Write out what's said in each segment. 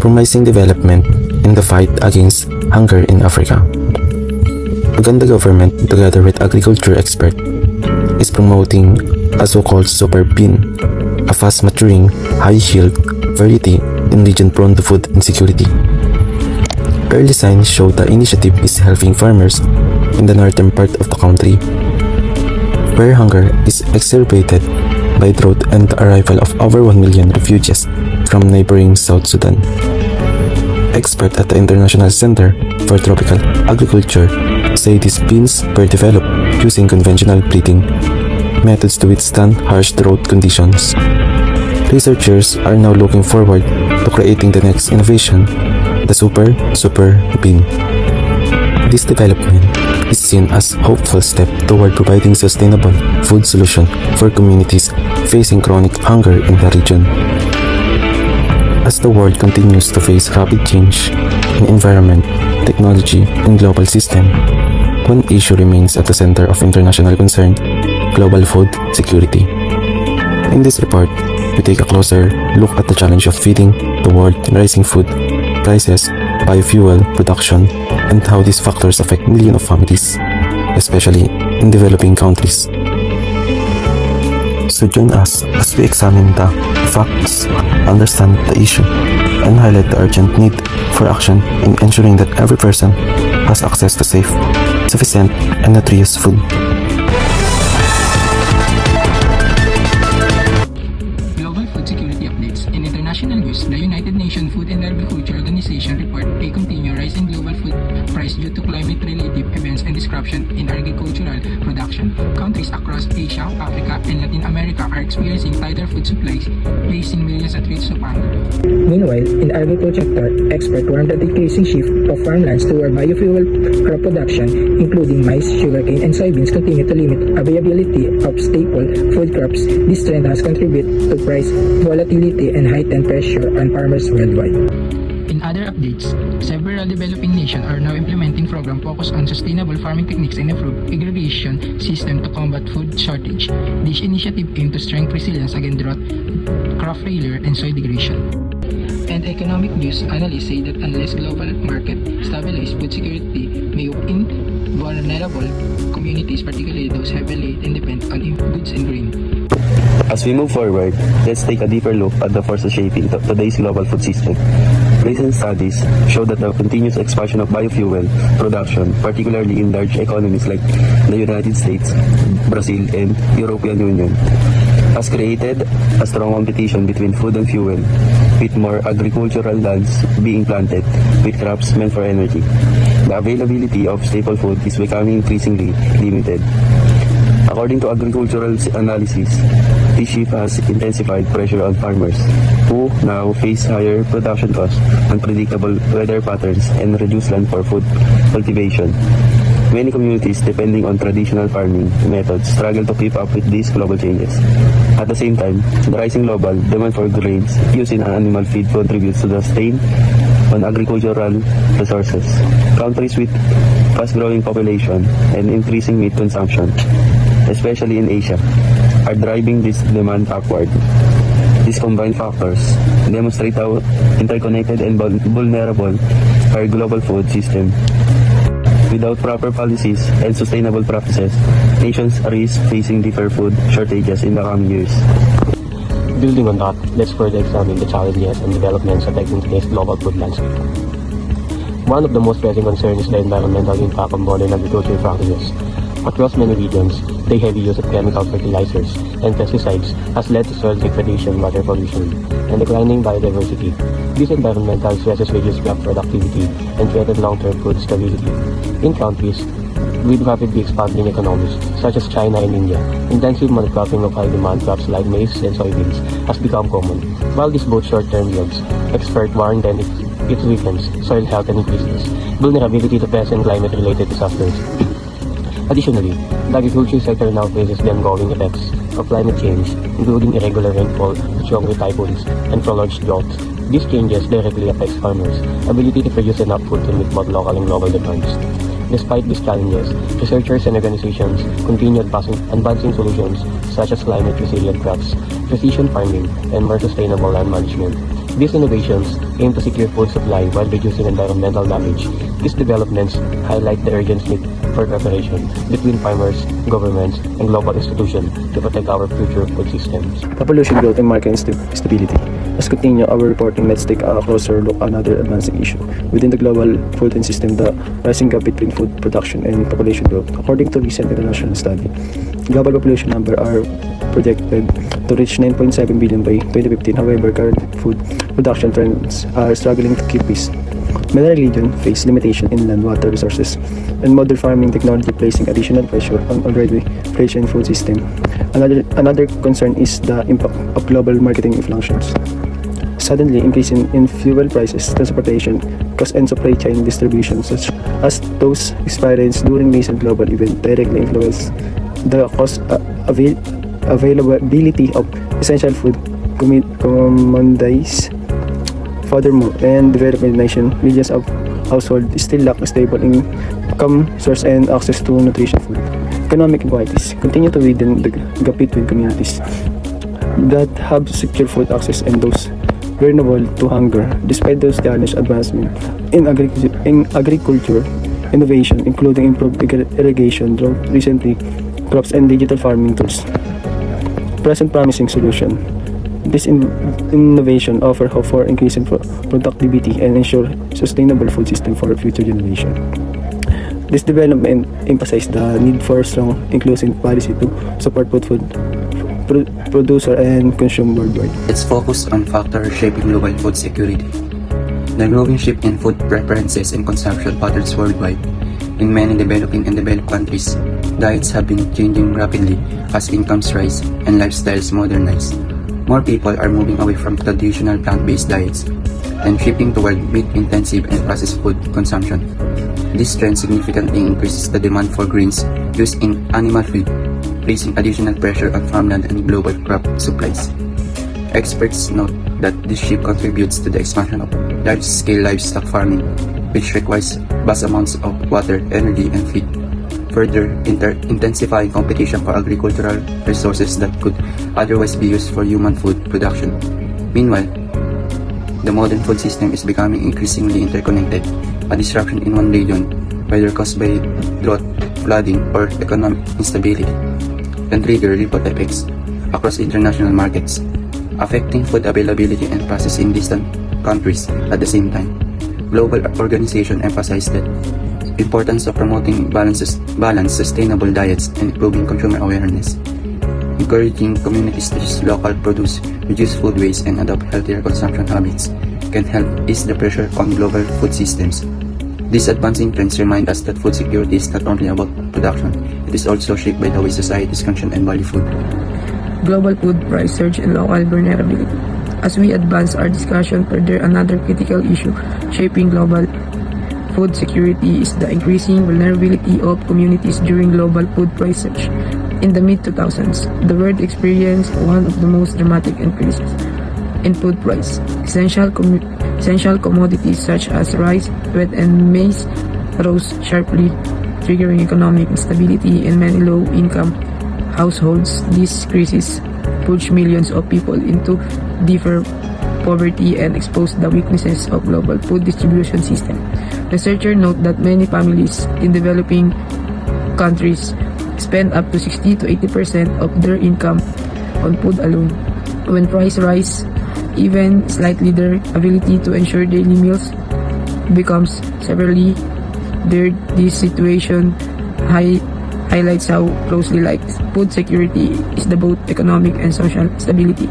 promising development in the fight against hunger in Africa. Uganda government, together with agriculture expert, is promoting a so-called super bean, a fast-maturing, high-yield variety in region prone to food insecurity. Early signs show the initiative is helping farmers in the northern part of the country, where hunger is exacerbated by drought and the arrival of over 1 million refugees from neighboring South Sudan. Experts at the International Center for Tropical Agriculture say these beans were developed using conventional breeding methods to withstand harsh drought conditions. Researchers are now looking forward to creating the next innovation, the super bean. This development is seen as a hopeful step toward providing sustainable food solution for communities facing chronic hunger in the region. As the world continues to face rapid change in environment, technology, and global system, one issue remains at the center of international concern: global food security. In this report, we take a closer look at the challenge of feeding the world, rising food prices, biofuel production, and how these factors affect millions of families, especially in developing countries. So join us as we examine the facts, understand the issue, and highlight the urgent need for action in ensuring that every person has access to safe, sufficient, and nutritious food. Global food security updates. In international news, the United Nations Food and Agriculture Organization report a continued rise in global food price due to climate-related events and disruption in agricultural production. Countries across Asia, Africa, and Latin America are experiencing tighter food supplies, placing millions at risk of hunger. Meanwhile, in the agriculture sector, experts warn that the increasing shift of farmlands toward biofuel crop production, including maize, sugarcane, and soybeans, continue to limit availability of staple food crops. This trend has contributed to price volatility and heightened pressure on farmers worldwide. In other updates, several developing nations are now implementing programs focused on sustainable farming techniques and improved irrigation system to combat food shortage. This initiative aims to strengthen resilience against drought, crop failure, and soil degradation. And economic news analysts say that unless global market stabilize, food security may weaken vulnerable communities, particularly those heavily dependent on goods and grain. As we move forward, let's take a deeper look at the forces shaping today's global food system. Recent studies show that the continuous expansion of biofuel production, particularly in large economies like the United States, Brazil, and European Union, has created a strong competition between food and fuel, with more agricultural lands being planted with crops meant for energy. The availability of staple food is becoming increasingly limited. According to agricultural analysis, this shift has intensified pressure on farmers, who now face higher production costs, unpredictable weather patterns, and reduced land for food cultivation. Many communities depending on traditional farming methods struggle to keep up with these global changes. At the same time, the rising global demand for grains used in animal feed contributes to the strain on agricultural resources. Countries with fast-growing population and increasing meat consumption, especially in Asia, are driving this demand upward. These combined factors demonstrate how interconnected and vulnerable our global food system. Without proper policies and sustainable practices, nations risk facing deeper food shortages in the coming years. Building on that, let's further examine the challenges and developments affecting today's global food landscape. One of the most pressing concerns is the environmental impact of modern agricultural practices. Across many regions, the heavy use of chemical fertilizers and pesticides has led to soil degradation, water pollution, and declining biodiversity. These environmental stresses reduce crop productivity and threaten long-term food stability. In countries with rapidly expanding economies, such as China and India, intensive monocropping of high-demand crops like maize and soybeans has become common. While these both short-term yields, experts warn that it weakens soil health and increases vulnerability to pest and climate-related disasters. Additionally, the agriculture sector now faces the ongoing effects of climate change, including irregular rainfall, stronger typhoons, and prolonged droughts. These changes directly affect farmers' ability to produce enough food to meet both local and global demands. Despite these challenges, researchers and organizations continue advancing solutions such as climate-resilient crops, precision farming, and more sustainable land management. These innovations aim to secure food supply while reducing environmental damage. These developments highlight the urgent need for cooperation between farmers, governments, and global institutions to protect our future food systems. Population growth and market stability. Let's continue our reporting. Let's take a closer look at another advancing issue. Within the global food system, the rising gap between food production and population growth. According to recent international study, global population number are projected to reach 9.7 billion by 2015. However, current food production trends are struggling to keep pace. Many regions face limitation in land, water resources, and modern farming technology placing additional pressure on already fragile food system. Another concern is the impact of global marketing inflations. Suddenly increase in fuel prices, transportation costs, and supply chain distribution, such as those experienced during recent global event, directly influence the cost availability of essential food commodities. Furthermore, in developing nation, millions of households still lack a stable income source and access to nutritious food. Economic inequalities continue to widen the gap between communities that have secure food access and those vulnerable to hunger. Despite those challenges, advancement in agriculture, innovation, including improved irrigation, drought recently crops, and digital farming tools, present promising solution. This innovation offer hope for increasing productivity and ensure sustainable food system for future generation. This development emphasizes the need for strong, inclusive policy to support both food producer and consumer worldwide. Let's focus on factors shaping global food security. The growing shift in food preferences and consumption patterns worldwide. In many developing and developed countries, diets have been changing rapidly as incomes rise and lifestyles modernize. More people are moving away from traditional plant-based diets and shifting toward meat-intensive and processed food consumption. This trend significantly increases the demand for grains used in animal feed, placing additional pressure on farmland and global crop supplies. Experts note that this shift contributes to the expansion of large-scale livestock farming, which requires vast amounts of water, energy, and feed, further intensifying competition for agricultural resources that could otherwise be used for human food production. Meanwhile, the modern food system is becoming increasingly interconnected. A disruption in one region, whether caused by drought, flooding, or economic instability, can trigger ripple effects across international markets, affecting food availability and process in distant countries at the same time. Global organizations emphasize the importance of promoting balanced, sustainable diets and improving consumer awareness. Encouraging communities to use local produce, reduce food waste, and adopt healthier consumption habits can help ease the pressure on global food systems. These advancing trends remind us that food security is not only about production, it is also shaped by the way societies consume and value food. Global food price surge and local vulnerability. As we advance our discussion further, another critical issue shaping global food security is the increasing vulnerability of communities during global food price surge. In the mid-2000s, the world experienced one of the most dramatic increases in food price. Essential commodities such as rice, wheat, and maize rose sharply, triggering economic instability in many low-income households. These crises pushed millions of people into deeper poverty and exposed the weaknesses of global food distribution system. Researchers note that many families in developing countries spend up to 60 to 80% of their income on food alone. When prices rise, even slightly, their ability to ensure daily meals becomes severely there. This situation highlights how closely linked food security is to both economic and social stability.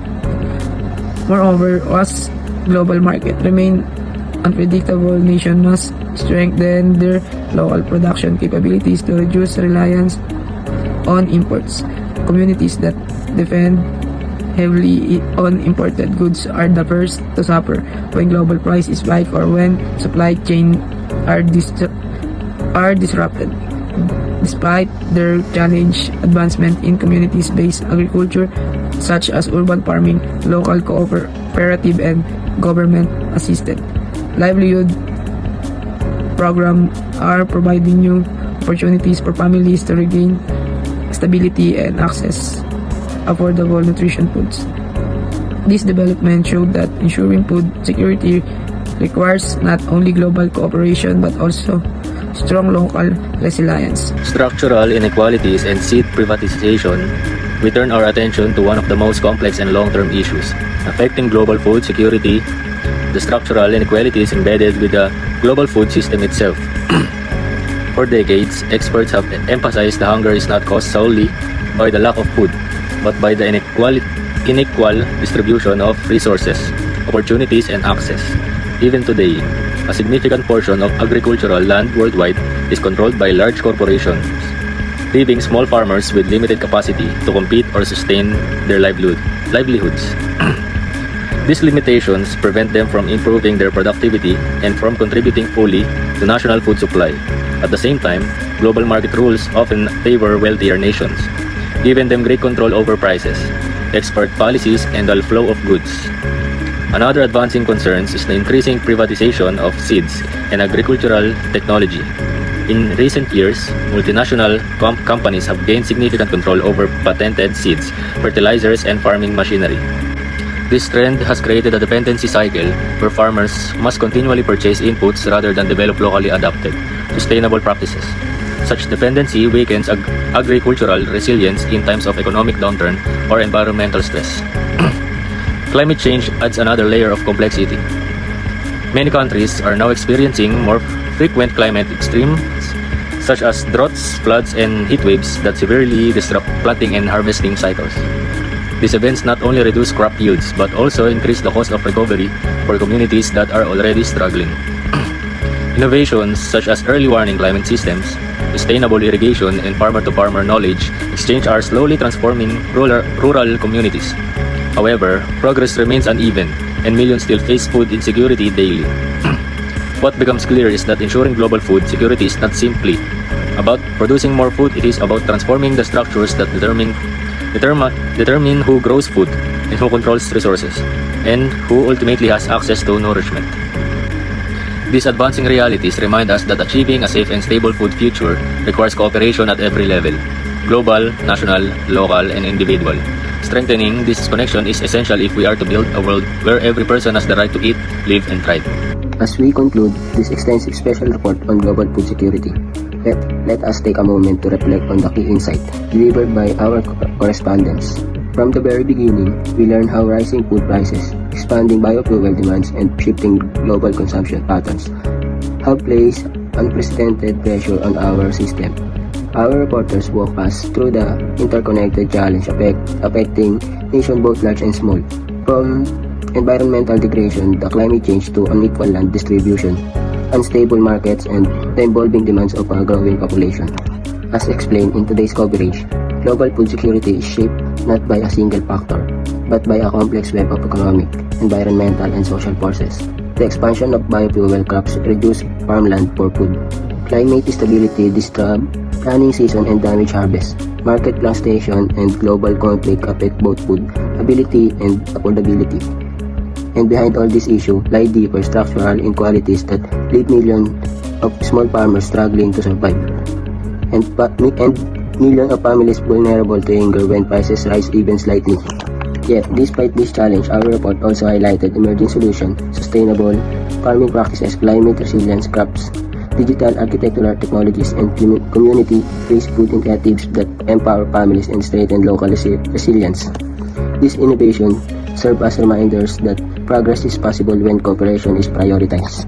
Moreover, as global market remain unpredictable, nations must strengthen their local production capabilities to reduce reliance on imports. Communities that depend heavily on imported goods are the first to suffer when global prices spike or when supply chains are disrupted. Despite their challenge, advancement in communities-based agriculture such as urban farming, local cooperative, and government-assisted livelihood programs are providing new opportunities for families to regain stability and access affordable nutrition foods. This development showed that ensuring food security requires not only global cooperation but also strong local resilience. Structural inequalities and seed privatization, we turn our attention to one of the most complex and long-term issues affecting global food security. The structural inequalities embedded with the global food system itself. For decades, experts have emphasized the hunger is not caused solely by the lack of food, but by the unequal distribution of resources, opportunities, and access. Even today, a significant portion of agricultural land worldwide is controlled by large corporations, leaving small farmers with limited capacity to compete or sustain their livelihoods. These limitations prevent them from improving their productivity and from contributing fully to national food supply. At the same time, global market rules often favor wealthier nations, giving them great control over prices, export policies, and the flow of goods. Another advancing concern is the increasing privatization of seeds and agricultural technology. In recent years, multinational companies have gained significant control over patented seeds, fertilizers, and farming machinery. This trend has created a dependency cycle where farmers must continually purchase inputs rather than develop locally adapted, sustainable practices. Such dependency weakens agricultural resilience in times of economic downturn or environmental stress. Climate change adds another layer of complexity. Many countries are now experiencing more frequent climate extremes, such as droughts, floods, and heat waves that severely disrupt planting and harvesting cycles. These events not only reduce crop yields but also increase the cost of recovery for communities that are already struggling. Innovations such as early warning climate systems, sustainable irrigation, and farmer-to-farmer knowledge exchange are slowly transforming rural communities. However, progress remains uneven, and millions still face food insecurity daily. What becomes clear is that ensuring global food security is not simply about producing more food, it is about transforming the structures that determine who grows food and who controls resources, and who ultimately has access to nourishment. These advancing realities remind us that achieving a safe and stable food future requires cooperation at every level: global, national, local, and individual. Strengthening this connection is essential if we are to build a world where every person has the right to eat, live, and thrive. As we conclude this extensive special report on global food security, let us take a moment to reflect on the key insight delivered by our correspondents. From the very beginning, we learned how rising food prices, expanding biofuel demands, and shifting global consumption patterns have placed unprecedented pressure on our system. Our reporters walk us through the interconnected challenge affecting nations both large and small, from environmental degradation, the climate change, to unequal land distribution, unstable markets, and the evolving demands of a growing population. As explained in today's coverage, global food security is shaped not by a single factor, but by a complex web of economic, environmental, and social forces. The expansion of biofuel crops reduce farmland for food. Climate instability disrupt planting season and damage harvest. Market fluctuation and global conflict affect both food ability and affordability. And behind all this issue lie deeper structural inequalities that leave millions of small farmers struggling to survive, and millions of families vulnerable to hunger when prices rise even slightly. Yet, despite this challenge, our report also highlighted emerging solutions: sustainable farming practices, climate resilience crops, digital architectural technologies, and community-based food initiatives that empower families and strengthen local resilience. These innovations serve as reminders that progress is possible when cooperation is prioritized.